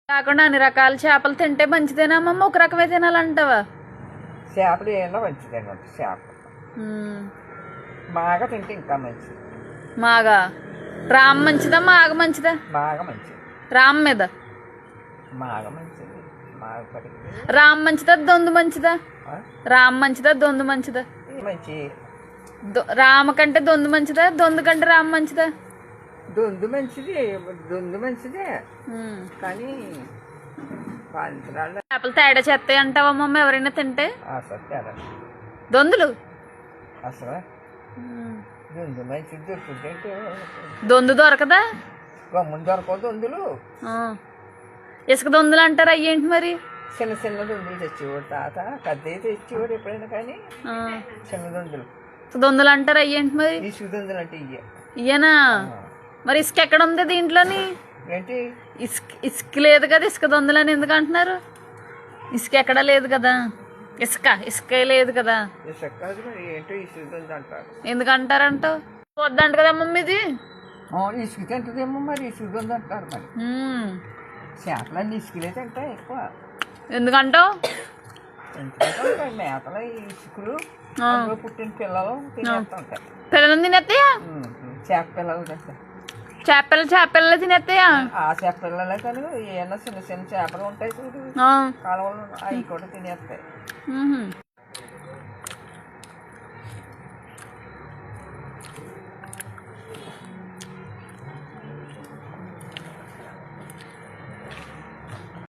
కాకుండా అన్ని రకాల చేపలు తింటే మంచిదేనమ్మా, ఒక రకమే తినాలంటావా? చేపలు ఏమన్నా మంచిదేనండి. చేపలు బాగా తింటే ఇంకా మంచిది. మాగా రామ్ మంచిదా, మాగ మంచిదా? బాగా మంచిది. రామ్ మీద బాగా మంచిది. బాగా పడి రామ్ మంచిదా, దొందు మంచిదా? రామ్ మంచిదా, దొందు మంచిదా? మంచి రామ కంటే దొందు మంచిదా, దొందు కంటే రామ్ మంచిదా? దొందు మంచిది. దొందు మంచిదే కానీ చేపలు తేడా చేస్తాయి అంటావమ్మమ్మ ఎవరైనా తింటే? అసలు తేడా దొందులు అసలు దొందు మంచిది. దొరుకుతుంటే దొందు దొరకదా? గమ్మున దొరకవు దొందులు. ఇసుక దొందులు అంటారు, అయ్యేంటి మరి? చిన్న చిన్న దొందులు తెచ్చేవాడు తాత. పెద్దవి తెచ్చేవాడు ఎప్పుడైనా కానీ చిన్న దొందులు దొందులు అంటారు, అయ్యేంటి మరి? ఇసుక దొందులు అంటే ఇయ్యనా? మరి ఇసుక ఎక్కడ ఉంది దీంట్లోని? ఏంటి ఇసుక లేదు కదా, ఇసుక దొందులని ఎందుకు అంటున్నారు? ఇసుక ఎక్కడా లేదు కదా, ఇసుక లేదు కదా. ఇసుక కాదు మరి ఏంటో ఇసుక దొందు అంటారు. ఎందుకు అంటారంటావు? వద్దంట కదమ్మమ్మ ఇది. ఇసుక తింటదేమో మరి ఇసుక దొందు అంటారు. మరి చేపలన్నీ ఇసుకలే తింటాయి ఎక్కువ. ఎందుకంటావు? ఎందుకంటే మేతలు ఇసుకలు పుట్టిన పిల్లలు తినేస్తుంటాయి. పిల్లలు తినేస్తాయా? చేప పిల్లలు తింటాయి. చేపలు తినేస్తాయా? ఆ చేప పిల్లలే కానీ ఏమన్నా చిన్న చిన్న చేపలు ఉంటాయి చూడు కాలువలు, అవి కూడా తినేస్తాయి.